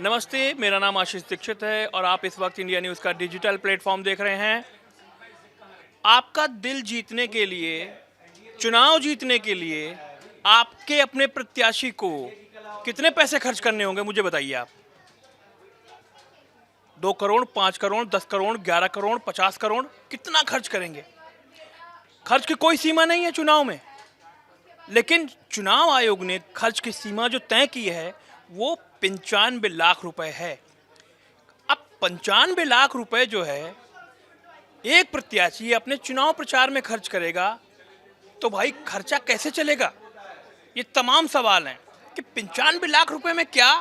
नमस्ते, मेरा नाम आशीष दीक्षित है और आप इस वक्त इंडिया न्यूज़ का डिजिटल प्लेटफॉर्म देख रहे हैं। आपका दिल जीतने के लिए, चुनाव जीतने के लिए आपके अपने प्रत्याशी को कितने पैसे खर्च करने होंगे मुझे बताइए आप। 2 करोड़, 5 करोड़, 10 करोड़, 11 करोड़, 50 करोड़, कितना खर्च करेंगे? खर्च की कोई सीमा नहीं है चुनाव में, लेकिन चुनाव आयोग ने खर्च की सीमा जो तय की है वो 95 लाख रुपए है। अब 95 लाख रुपए जो है एक प्रत्याशी अपने चुनाव प्रचार में खर्च करेगा तो भाई खर्चा कैसे चलेगा? ये तमाम सवाल हैं कि 95 लाख रुपए में क्या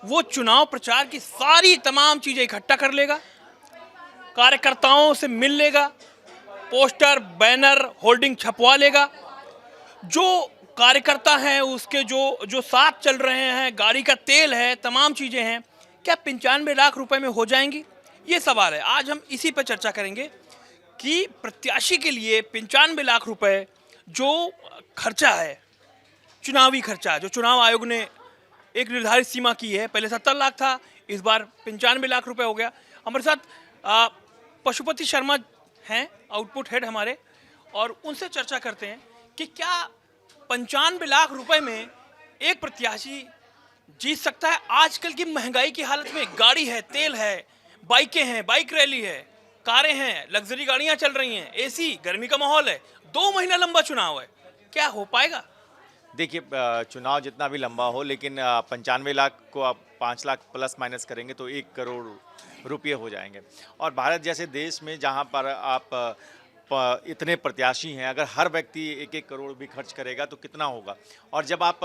वो चुनाव प्रचार की सारी तमाम चीजें इकट्ठा कर लेगा, कार्यकर्ताओं से मिल लेगा, पोस्टर, बैनर, होर्डिंग छपवा लेगा, जो कार्यकर्ता हैं उसके जो जो साथ चल रहे हैं, गाड़ी का तेल है, तमाम चीजें हैं, क्या 95 लाख रुपए में हो जाएंगी? ये सवाल है। आज हम इसी पर चर्चा करेंगे कि प्रत्याशी के लिए 95 लाख रुपए जो खर्चा है, चुनावी खर्चा जो चुनाव आयोग ने एक निर्धारित सीमा की है, पहले 70 लाख था, इस बार 95 लाख रुपए हो गया। हमारे साथ पशुपति शर्मा हैं, आउटपुट हेड हमारे, और उनसे चर्चा करते हैं कि क्या 95 लाख रुपए में एक प्रत्याशी जीत सकता है? आजकल की महंगाई की हालत में गाड़ी है, तेल है, बाइकें हैं, बाइक रैली है, कारें हैं, लग्जरी गाड़ियां चल रही हैं, एसी, गर्मी का माहौल है, 2 महीना लंबा चुनाव है, क्या हो पाएगा? देखिए, चुनाव जितना भी लंबा हो, लेकिन 95 लाख को आप 5 लाख प्लस माइनस करेंगे तो 1 करोड़ रुपये हो जाएंगे। और भारत जैसे देश में जहां पर आप इतने प्रत्याशी हैं, अगर हर व्यक्ति 1-1 करोड़ भी खर्च करेगा तो कितना होगा? और जब आप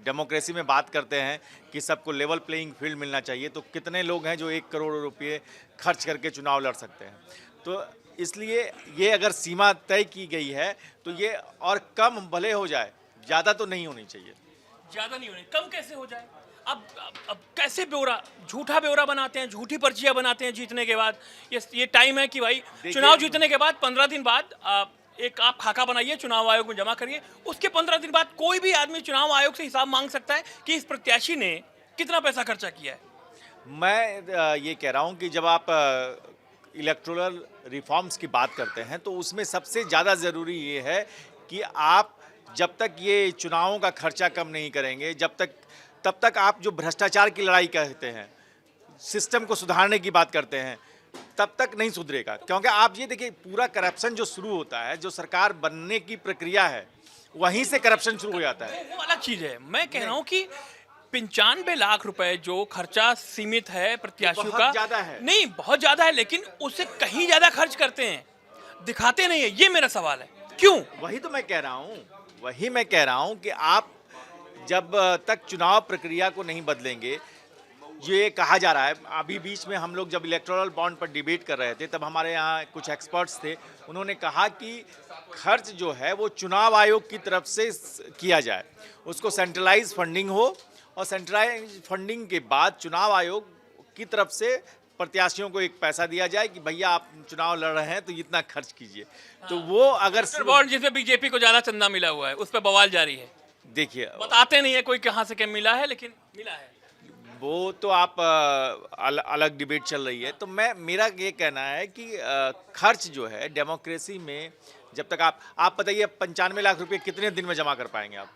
डेमोक्रेसी में बात करते हैं कि सबको लेवल प्लेइंग फील्ड मिलना चाहिए, तो कितने लोग हैं जो 1 करोड़ रुपये खर्च करके चुनाव लड़ सकते हैं? तो इसलिए ये अगर सीमा तय की गई है तो ये और कम भले हो जाए, ज़्यादा तो नहीं होनी चाहिए। ज्यादा नहीं होने, कम कैसे हो जाए? अब कैसे ब्यौरा, झूठा ब्यौरा बनाते हैं, झूठी पर्चियां बनाते हैं जीतने के बाद। ये टाइम है कि भाई चुनाव जीतने के बाद 15 दिन बाद एक आप खाका बनाइए, चुनाव आयोग में जमा करिए, उसके 15 दिन बाद कोई भी आदमी चुनाव आयोग से हिसाब मांग सकता है कि इस प्रत्याशी ने कितना पैसा खर्चा किया है। मैं ये कह रहा हूँ कि जब आप इलेक्टोरल रिफॉर्म्स की बात करते हैं तो उसमें सबसे ज़्यादा ज़रूरी ये है कि आप जब तक ये चुनावों का खर्चा कम नहीं करेंगे, तब तक आप जो भ्रष्टाचार की लड़ाई कहते हैं, सिस्टम को सुधारने की बात करते हैं, तब तक नहीं सुधरेगा। क्योंकि आप ये देखिए, पूरा करप्शन जो शुरू होता है, जो सरकार बनने की प्रक्रिया है, वहीं से करप्शन शुरू हो जाता है। वो अलग चीज है। मैं कह रहा हूँ कि 95 लाख रुपए जो खर्चा सीमित है प्रत्याशियों का, बहुत ज़्यादा है। नहीं बहुत ज्यादा है, लेकिन उससे कहीं ज्यादा खर्च करते हैं, दिखाते नहीं है। ये मेरा सवाल है, क्यों? वही तो मैं कह रहा हूँ कि आप जब तक चुनाव प्रक्रिया को नहीं बदलेंगे, ये कहा जा रहा है। अभी बीच में हम लोग जब इलेक्टोरल बॉन्ड पर डिबेट कर रहे थे, तब हमारे यहाँ कुछ एक्सपर्ट्स थे, उन्होंने कहा कि खर्च जो है वो चुनाव आयोग की तरफ से किया जाए, उसको सेंट्रलाइज फंडिंग हो, और सेंट्रलाइज फंडिंग के बाद चुनाव आयोग की तरफ से प्रत्याशियों को एक पैसा दिया जाए कि भैया आप चुनाव लड़ रहे हैं तो इतना खर्च कीजिए। तो वो अगर बॉन्ड जिसमें बीजेपी को ज्यादा चंदा मिला हुआ है, उस पर बवाल जारी है। देखिए, बताते नहीं है कोई कहां से क्या मिला है, लेकिन मिला है। वो तो आप अलग डिबेट चल रही है। तो मेरा ये कहना है कि खर्च जो है डेमोक्रेसी में, जब तक आप बताइए 95 लाख रुपए कितने दिन में जमा कर पाएंगे आप?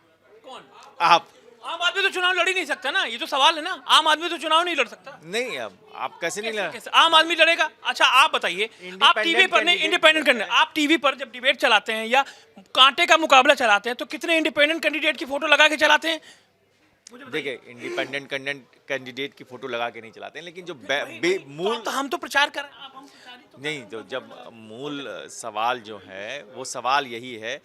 कौन? आप? आम आदमी तो चुनाव लड़ ही नहीं सकता ना, ये तो सवाल है ना। आम आदमी तो चुनाव नहीं लड़ सकता। नहीं, अब आप कैसे नहीं लड़? कैसे आम आदमी लड़ेगा? अच्छा आप बताइए, आप टीवी पर नहीं, इंडिपेंडेंट कैंडिडेट, आप टीवी पर जब डिबेट चलाते हैं या कांटे का मुकाबला चलाते हैं तो कितने इंडिपेंडेंट कैंडिडेट की फोटो लगा के चलाते हैं? देखिए, इंडिपेंडेंट कैंडिडेट की फोटो लगा के नहीं चलाते हैं, लेकिन जो मूल, तो हम तो प्रचार कर रहे हैं, आप हम प्रचारित तो नहीं, तो जब मूल सवाल जो है वो सवाल यही है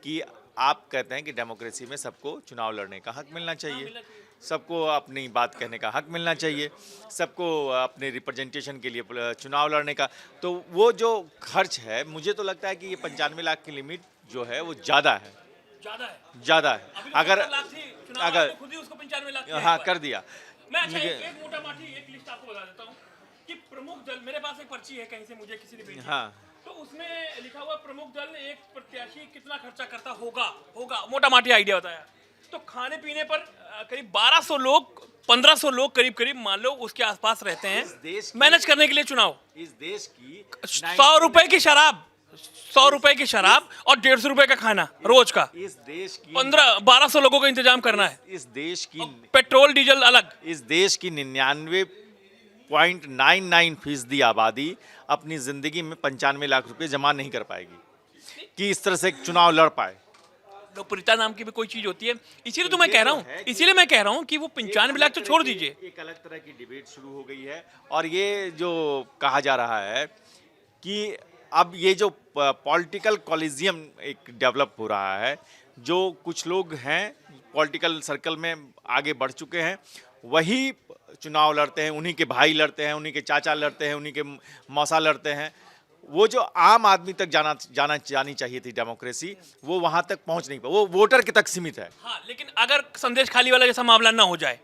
कि आप कहते हैं कि डेमोक्रेसी में सबको चुनाव लड़ने का हक मिलना चाहिए, सबको अपनी बात कहने का हक मिलना चाहिए, सबको अपने रिप्रेजेंटेशन के लिए चुनाव लड़ने का। तो वो जो खर्च है, मुझे तो लगता है कि ये 95 लाख की लिमिट जो है वो ज़्यादा है। ज़्यादा है। अगर खुद ही उसको 95 लाख हाँ कर दिया। मैं अच्छा एक मोटा माटी एक लिस्ट आपको बता देता हूँ कि प्रमुख दल, मेरे पास एक पर्ची है कहीं से मुझे किसी ने भेजी, हाँ, तो उसमें लिखा हुआ प्रमुख दल एक प्रत्याशी कितना खर्चा करता होगा मोटा माटी आइडिया बताया। तो खाने पीने पर करीब 1200 लोग 1500 लोग करीब करीब मान लो उसके आसपास रहते हैं देश की- मैनेज करने के लिए चुनाव। इस देश की 100 रुपए की शराब, 100 रुपए की शराब और 150 रुपए का खाना रोज का। इस देश की 1200 लोगों का इंतजाम करना है, इस देश की पेट्रोल डीजल अलग। इस देश की 99.99% आबादी अपनी जिंदगी में 95 लाख रुपए जमा नहीं कर पाएगी कि इस तरह से एक चुनाव लड़ पाए। लोकप्रियता नाम की भी कोई चीज होती है, इसीलिए तो मैं कह रहा हूँ, इसीलिए मैं कह रहा हूँ कि वो 95 लाख तो छोड़ दीजिए। एक अलग तरह की डिबेट शुरू हो गई है और ये जो कहा जा रहा है कि अब ये जो पॉलिटिकल कॉलिजियम एक डेवलप हो रहा है, जो कुछ लोग हैं पॉलिटिकल सर्कल में आगे बढ़ चुके हैं, वही चुनाव लड़ते हैं, उन्हीं के भाई लड़ते हैं, उन्हीं के चाचा लड़ते हैं, उन्हीं के मौसा लड़ते हैं। वो जो आम आदमी तक जानी चाहिए थी डेमोक्रेसी, वो वहां तक पहुंच नहीं पाई, वो वोटर के तक सीमित है। हाँ, लेकिन अगर संदेश खाली वाला जैसा मामला ना हो जाए,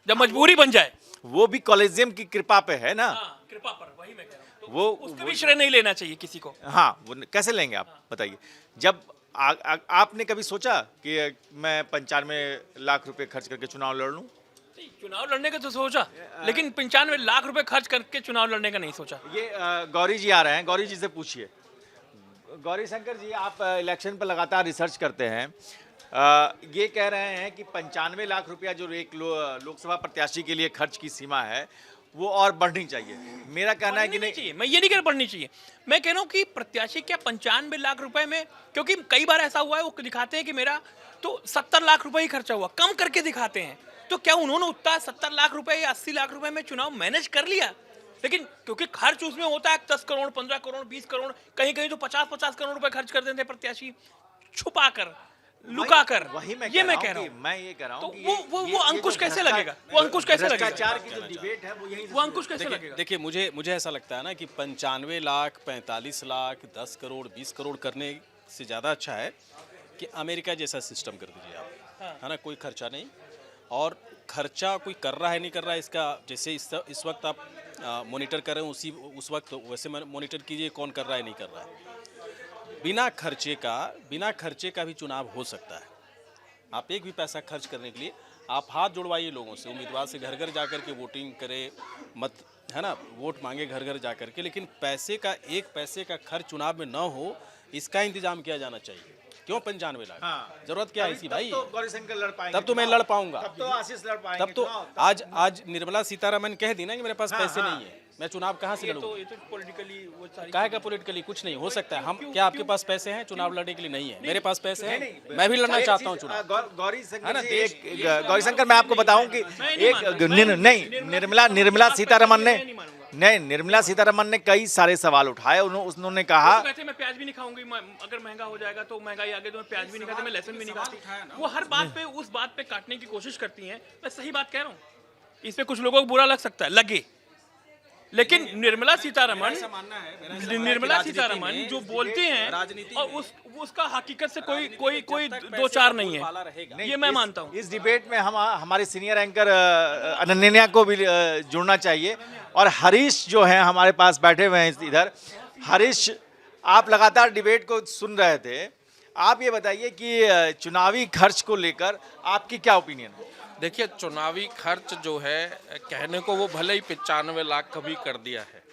जब मजबूरी बन जाए, वो भी कॉलेजियम की कृपा पे है ना। हाँ, कृपा पर, वही मैं कह रहा हूँ, तो वो उसका भी श्रेय नहीं लेना चाहिए किसी को। हाँ, वो कैसे लेंगे आप बताइए। जब आपने कभी सोचा कि मैं 95 लाख रुपए खर्च करके चुनाव लड़ लूं? नहीं, चुनाव लड़ने का तो सोचा, लेकिन 95 लाख रुपए खर्च करके चुनाव लड़ने का नहीं सोचा। ये गौरी जी आ रहे हैं, गौरी जी से पूछिए। गौरी शंकर जी, आप इलेक्शन पर लगातार रिसर्च करते हैं, ये कह रहे हैं कि 95 लाख रुपया जो एक लोकसभा प्रत्याशी के लिए खर्च की सीमा है वो और बढ़नी चाहिए। मेरा कहना है कि नहीं चाहिए, मैं ये नहीं कह रहा बढ़नी चाहिए, मैं कह रहा हूँ कि प्रत्याशी क्या 95 लाख रुपए में, क्योंकि कई बार ऐसा हुआ है वो दिखाते हैं कि मेरा तो 70 लाख रुपए ही खर्चा हुआ, कम करके दिखाते हैं। तो क्या उन्होंने उतना 70 लाख रुपए या 80 लाख रुपए में चुनाव मैनेज कर लिया? लेकिन क्योंकि खर्च उसमें होता है 10 करोड़, 15 करोड़, 20 करोड़, कहीं कहीं तो 50-50 करोड़ रुपए खर्च कर देते हैं प्रत्याशी, छुपा कर, लुका कर। वही मैं ये कह मैं रहा कह हूं रहा कि हूँ, मैं ये कह रहा तो हूं कि वो ये अंकुश जो कैसे भ्रष्टाचार- लगेगा? वो अंकुश कैसे लगेगा? भ्रष्टाचार की जो डिबेट है वो यही वो अंकुश कैसे लगेगा? देखिए मुझे ऐसा लगता है ना कि 95 लाख, 45 लाख, 10 करोड़, 20 करोड़ करने से ज़्यादा अच्छा है कि अमेरिका जैसा सिस्टम कर दीजिए आप, है ना। कोई खर्चा नहीं, और खर्चा कोई कर रहा है नहीं कर रहा है इसका, जैसे इस वक्त आप मॉनिटर कर रहे हैं उस वक्त वैसे मॉनिटर कीजिए कौन कर रहा है नहीं कर रहा है। बिना खर्चे का भी चुनाव हो सकता है। आप एक भी पैसा खर्च करने के लिए आप हाथ जुड़वाइए लोगों से, उम्मीदवार से घर घर जाकर के वोटिंग करे, मत, है ना, वोट मांगे घर घर जाकर के, लेकिन एक पैसे का खर्च चुनाव में न हो, इसका इंतजाम किया जाना चाहिए। क्यों 95 लाख? हाँ। जरूरत क्या है इसी भाई? तो गौरी शंकर लड़ पाएंगे, तब तो मैं लड़ पाऊंगा, तब तो आशीष लड़ पाएंगे, तब तो आज निर्मला सीतारमण कह दी ना कि मेरे पास पैसे हाँ। नहीं है, मैं चुनाव कहाँ से लड़ूंगा? ये तो पॉलिटिकली वो सारी काहे का पॉलिटिकली कुछ नहीं हो सकता है। हम क्या आपके पास पैसे हैं चुनाव लड़ने के लिए? नहीं है, मेरे पास पैसे हैं, मैं भी लड़ना चाहता हूँ चुनाव। गौरी है शंकर ना, जी, देश- गौरी शंकर मैं आपको बताऊं कि निर्मला सीतारमण ने कई सारे सवाल उठाए। उन्होंने कहा तो कहते हैं मैं प्याज भी नहीं खाऊंगी, अगर महंगा हो जाएगा तो महंगाई आगे तो मैं प्याज भी नहीं खाती, मैं लहसुन भी नहीं खाती। वो हर बात पे उस बात पे काटने की कोशिश करती हैं। मैं सही बात कह रहा हूँ, इस पे कुछ लोगों को बुरा लग सकता है, लगे, लेकिन निर्मला सीतारमण जो बोलते हैं और उसका हकीकत से कोई दो चार नहीं है, ये मैं मानता हूँ। इस डिबेट में हम हमारे सीनियर एंकर अनन्या को भी जुड़ना चाहिए, और हरीश जो है हमारे पास बैठे हुए हैं इधर। हरीश, आप लगातार डिबेट को सुन रहे थे, आप ये बताइए कि चुनावी खर्च को लेकर आपकी क्या ओपिनियन है? देखिए, चुनावी खर्च जो है कहने को वो भले ही 95 लाख कभी कर दिया है,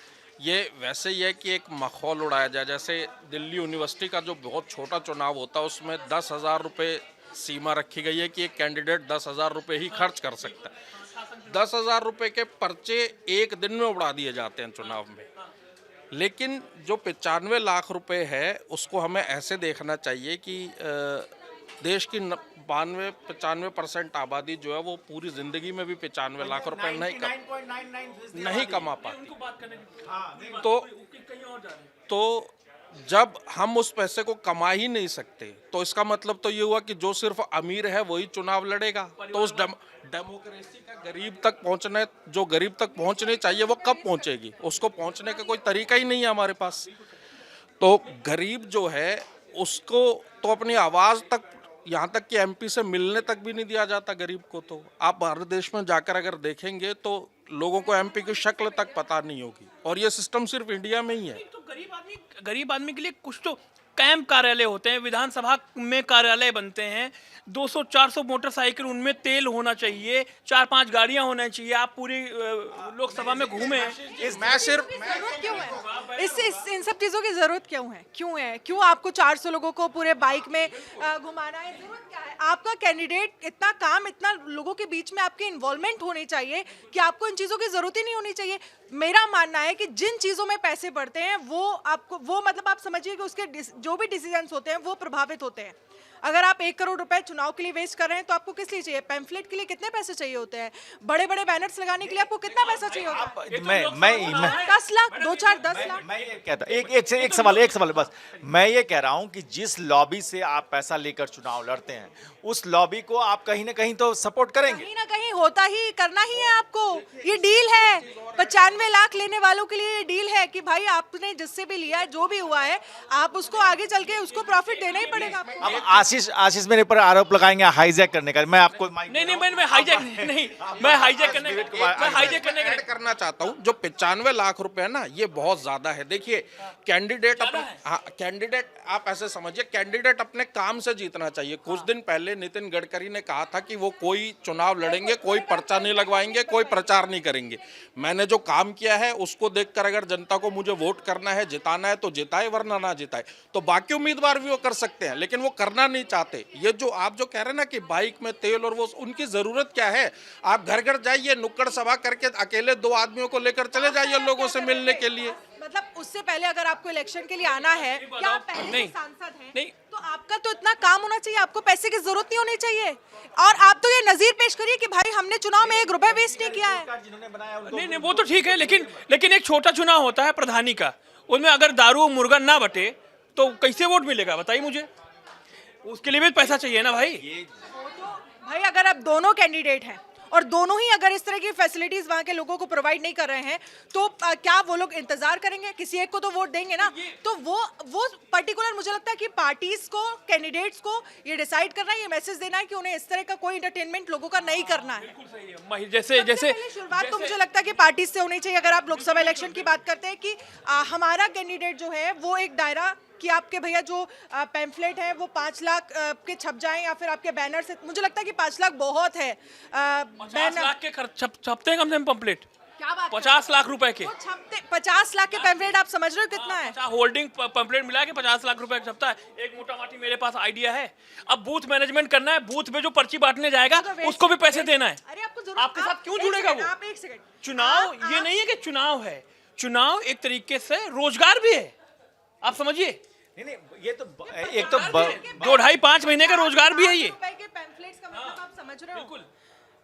ये वैसे ही है कि एक माहौल उड़ाया जाए। जैसे दिल्ली यूनिवर्सिटी का जो बहुत छोटा चुनाव होता है उसमें 10,000 रुपये सीमा रखी गई है कि एक कैंडिडेट 10,000 रुपये ही खर्च कर सकता है। 10,000 रुपये के पर्चे एक दिन में उड़ा दिए जाते हैं चुनाव में। लेकिन जो 95 लाख रुपए है उसको हमें ऐसे देखना चाहिए कि देश की 92-95% आबादी जो है वो पूरी जिंदगी में भी 95 लाख रुपए नहीं कमा पाती। तो जब हम उस पैसे को कमा ही नहीं सकते तो इसका मतलब तो ये हुआ कि जो सिर्फ अमीर है वही चुनाव लड़ेगा। तो उस डेमोक्रेसी का गरीब तक पहुंचने, जो गरीब तक पहुंचने चाहिए वो कब पहुंचेगी? उसको पहुंचने का कोई तरीका ही नहीं है हमारे पास। तो गरीब जो है उसको तो अपनी आवाज़ तक, यहाँ तक कि एमपी से मिलने तक भी नहीं दिया जाता गरीब को। तो आप भारत देश में जाकर अगर देखेंगे तो लोगों को एमपी की शक्ल तक पता नहीं होगी, और ये सिस्टम सिर्फ इंडिया में ही है। तो गरीब आदमी के लिए कुछ तो कैंप कार्यालय होते हैं, विधानसभा में कार्यालय बनते हैं, 200-400 मोटरसाइकिल, उनमें तेल होना चाहिए, 4-5 गाड़ियां होना चाहिए। आप पूरी लोकसभा में घूमे। मैं सिर्फ जरूरत क्यों है इन सब चीजों की जरूरत क्यों आपको 400 लोगों को पूरे बाइक में घुमाना है? जरूरत क्या है? आपका कैंडिडेट इतना काम, इतना लोगों के बीच में आपकी इन्वॉल्वमेंट होनी चाहिए कि आपको इन चीजों की जरूरत ही नहीं होनी चाहिए। मेरा मानना है कि जिन चीजों में पैसे बढ़ते हैं वो मतलब आप समझिए कि उसके जो भी डिसीजंस होते हैं वो प्रभावित होते हैं। अगर आप 1 करोड़ रुपए चुनाव के लिए वेस्ट कर रहे हैं तो आपको किस लिए चाहिए? पैम्फलेट के लिए कितने पैसे चाहिए होते हैं? बड़े बड़े बैनर्स लगाने के लिए आपको कितना पैसा चाहिए होता है? मैं 10 लाख, 10 लाख। मैं ये कहता एक सवाल बस। मैं ये कह रहा हूँ कि जिस लॉबी से आप पैसा लेकर चुनाव लड़ते हैं, उस लॉबी को आप कहीं ना कहीं तो सपोर्ट करेंगे। कहीं ना कहीं होता ही, करना ही है आपको। ये डील है, 95 लाख लेने वालों के लिए ये डील है कि भाई आपने जिससे भी लिया है, जो भी हुआ है, आप उसको आगे चल के उसको प्रॉफिट देना ही पड़ेगा आपको। अब आशीष मेरे पर आरोप लगाएंगे हाईजैक करने का। मैं आपको नहीं, मैं हाईजैक नहीं, मैं हाईजैक करने का करना चाहता हूं। जो 95 लाख रुपए है ना, ये बहुत ज्यादा है। देखिए, कैंडिडेट आप ऐसे समझिए, कैंडिडेट अपने काम से जीतना चाहिए। कुछ दिन पहले नितिन गडकरी ने कहा था कि वो कोई चुनाव लड़ेंगे, कोई पर्चा नहीं लगवाएंगे, कोई प्रचार नहीं करेंगे। मैंने जो काम किया है उसको देखकर अगर जनता को मुझे वोट करना है, जिताना है तो जिताए, वरना ना जिताए। तो बाकी उम्मीदवार भी वो कर सकते हैं, लेकिन वो करना नहीं चाहते। ये जो आप जो कह रहे हैं ना कि बाइक में तेल और वो, उनकी जरूरत क्या है? आप घर घर जाइए, नुक्कड़ सभा करके अकेले 2 आदमियों को लेकर चले जाइए लोगों से मिलने के लिए। मतलब उससे पहले अगर आपको इलेक्शन के लिए आना है, क्या आप पहले नहीं, से सांसद हैं? नहीं। तो आपका तो इतना काम होना चाहिए, आपको पैसे की जरूरत नहीं होनी चाहिए। और आप तो ये नजीर पेश करिए कि भाई हमने चुनाव में 1 रुपए वेस्ट नहीं किया है। नहीं, वो तो ठीक है, लेकिन एक छोटा चुनाव होता है प्रधानी का, उसमें अगर दारू मुर्गा ना बटे तो कैसे वोट मिलेगा? बताइए मुझे। उसके लिए भी पैसा चाहिए ना भाई। भाई अगर आप दोनों कैंडिडेट हैं और दोनों ही अगर इस तरह की फैसिलिटीज वहां के लोगों को प्रोवाइड नहीं कर रहे हैं, तो क्या वो लोग इंतजार करेंगे? किसी एक को तो वोट देंगे ना। तो वो पर्टिकुलर, मुझे लगता है कि पार्टीज को, कैंडिडेट्स को ये डिसाइड करना है, ये मैसेज देना है कि उन्हें इस तरह का कोई एंटरटेनमेंट लोगों का नहीं करना है। जैसे शुरुआत तो मुझे लगता है कि पार्टीज से होनी चाहिए। अगर आप लोकसभा इलेक्शन की बात करते हैं कि हमारा कैंडिडेट जो है वो एक दायरा कि आपके भैया जो पैम्फलेट है वो 5 लाख के छप जाएं, या फिर आपके बैनर से, मुझे लगता है कि 5 लाख बहुत है। 50 लाख के छपते हैं कम से कम पंपलेट। क्या बात 50 लाख रुपए के 50 लाख के पैम्फलेट, आप समझ रहे हो कितना है? होल्डिंग पंपलेट मिला के 50 लाख रुपए छपता है। एक मोटा माटी मेरे पास आइडिया है। अब बूथ मैनेजमेंट करना है, बूथ में जो पर्ची बांटने जाएगा उसको भी पैसे देना है। अरे आपको जरूरत, आपके साथ क्यों जुड़ेगा वो? आप 1 सेकंड। चुनाव ये नहीं है कि चुनाव है, चुनाव एक तरीके से रोजगार भी है, आप समझिए। नहीं, ये तो एक तो 2-2.5-5 महीने का रोजगार भी है ये। के पैम्फलेट्स का मतलब आप समझ रहे हो?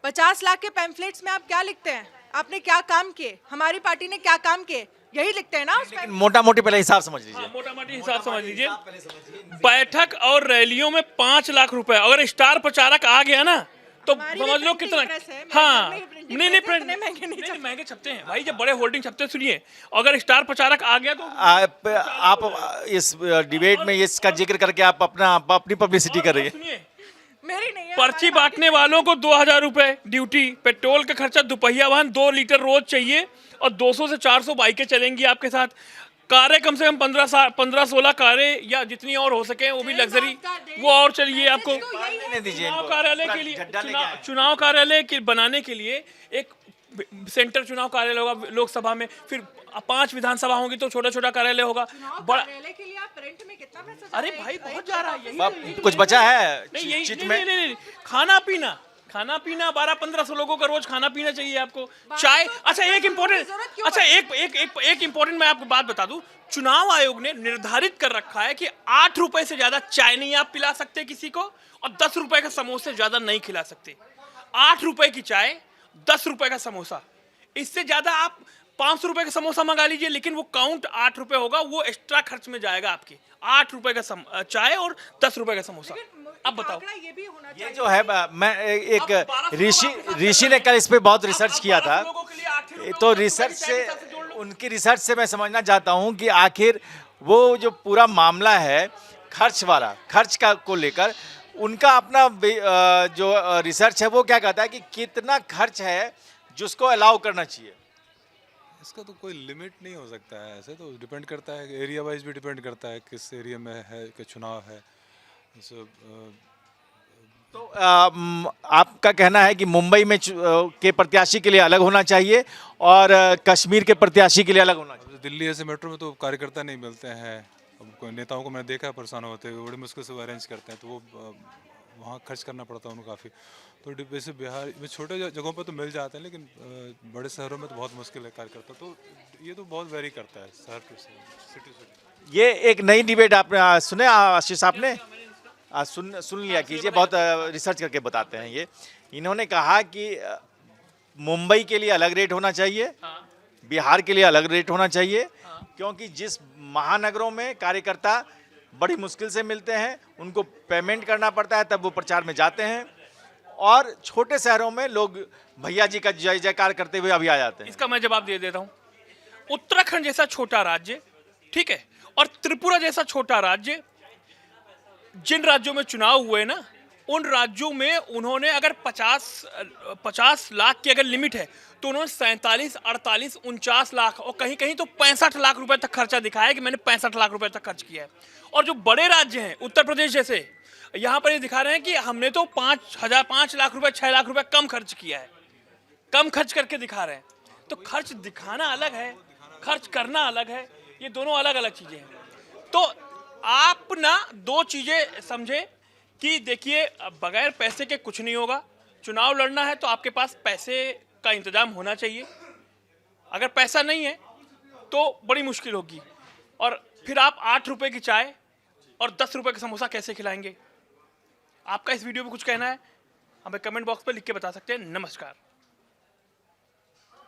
50 लाख के पैम्फलेट्स में आप क्या लिखते हैं? आपने क्या काम किए, हमारी पार्टी ने क्या काम किए, यही लिखते हैं ना उसमें। मोटा मोटी पहले हिसाब समझ लीजिए। मोटा मोटी हिसाब समझ लीजिए। बैठक और रैलियों में 5 लाख रुपए, अगर स्टार प्रचारक आ गया ना तो समझ लो कितना। हाँ, नहीं महंगे छपते हैं भाई, जब बड़े होल्डिंग छपते हैं। सुनिए, अगर स्टार प्रचारक आ गया तो आप इस डिबेट में इसका जिक्र करके आप अपनी पब्लिसिटी कर रही है। सुनिए, मेरी नहीं है। पर्ची बांटने वालों को 2000 रुपए ड्यूटी, पेट्रोल का खर्चा, दुपहिया वाहन 2 लीटर रोज चाहिए, और 200 से 400 बाइकें चलेंगी आपके साथ। कारें कम से कम 15-16 कारें, या जितनी और हो सके वो भी लग्जरी, वो और चाहिए आपको। चुनाव कार्यालय के लिए, चुनाव कार्यालय के बनाने के लिए एक सेंटर चुनाव कार्यालय होगा लोकसभा में, फिर 5 विधानसभा होंगी तो छोटा छोटा कार्यालय होगा। बड़ा कार्यालय के लिए आप रेंट में कितना पैसा? अरे भाई बहुत जा रहा है, यही कुछ बचा है नहीं, चिट नहीं, में? नहीं, खाना पीना 1200-1500 लोगों का रोज खाना पीना चाहिए आपको। चाय, अच्छा एक इम्पोर्टेंट मैं आपको बात बता दूं, चुनाव आयोग ने निर्धारित कर रखा है कि 8 रुपए से ज्यादा चाय नहीं आप पिला सकते किसी को, और 10 रुपए का समोसे ज्यादा नहीं खिला सकते। 8 रुपए की चाय, 10 रुपए का समोसा, इससे ज्यादा आप 500 रुपए का समोसा मंगा लीजिए, लेकिन वो काउंट 8 रुपए होगा, वो एक्स्ट्रा खर्च में जाएगा आपके। 8 रुपए का चाय और 10 रुपए का समोसा। अब बताओ, ये भी होना ये जो है, मैं एक ऋषि ने कल इस पे बहुत रिसर्च किया था, तो उनकी रिसर्च से मैं समझना चाहता हूं कि आखिर वो जो पूरा मामला है खर्च का को लेकर, उनका अपना जो रिसर्च है वो क्या कहता है कि कितना खर्च है जिसको अलाउ करना चाहिए। इसका तो कोई लिमिट नहीं हो सकता है, ऐसे तो डिपेंड करता है, एरिया वाइज भी डिपेंड करता है किस एरिया में है कि चुनाव है। जैसे तो आपका कहना है कि मुंबई में के प्रत्याशी के लिए अलग होना चाहिए और कश्मीर के प्रत्याशी के लिए अलग होना चाहिए। दिल्ली ऐसे मेट्रो में तो कार्यकर्ता नहीं मिलते हैं, अब कोई नेताओं को मैंने देखा है परेशान होते हुए, बड़ी मुश्किल से वो अरेंज करते हैं, तो वो वहाँ खर्च करना पड़ता है उनको काफ़ी। तो वैसे बिहार में छोटे जगहों पर तो मिल जाते हैं, लेकिन बड़े शहरों में तो बहुत मुश्किल है कार्यकर्ता, तो ये तो बहुत वेरी करता है शहर टू सिटी से। ये एक नई डिबेट आप सुने आशीष आपने? सुन लिया कीजिए, बहुत रिसर्च करके बताते हैं ये। इन्होंने कहा कि मुंबई के लिए अलग रेट होना चाहिए, बिहार के लिए अलग रेट होना चाहिए, क्योंकि जिस महानगरों में कार्यकर्ता बड़ी मुश्किल से मिलते हैं, उनको पेमेंट करना पड़ता है, तब वो प्रचार में जाते हैं, और छोटे शहरों में लोग भैया जी का जय जयकार करते हुए अभी आ जाते हैं। इसका मैं जवाब दे देता हूँ। उत्तराखंड जैसा छोटा राज्य, ठीक है, और त्रिपुरा जैसा छोटा राज्य, जिन राज्यों में चुनाव हुए ना, उन राज्यों में उन्होंने अगर 50 लाख की अगर लिमिट है, तो उन्होंने 47, 48, 49 लाख और कहीं कहीं तो 65 लाख रुपए तक खर्चा दिखाया कि मैंने 65 लाख रुपए तक खर्च किया है। और जो बड़े राज्य हैं, उत्तर प्रदेश जैसे, यहाँ पर ये दिखा रहे हैं कि हमने तो 5 लाख रुपए, 6 लाख रुपए कम खर्च किया है, कम खर्च करके दिखा रहे हैं। तो खर्च दिखाना अलग है, खर्च करना अलग है, ये दोनों अलग अलग चीजें हैं। तो आप ना दो चीजें समझे कि देखिए, बगैर पैसे के कुछ नहीं होगा। चुनाव लड़ना है तो आपके पास पैसे का इंतजाम होना चाहिए। अगर पैसा नहीं है तो बड़ी मुश्किल होगी, और फिर आप 8 रुपए की चाय और 10 रुपए का समोसा कैसे खिलाएंगे? आपका इस वीडियो में कुछ कहना है, हमें कमेंट बॉक्स पर लिख के बता सकते हैं। नमस्कार।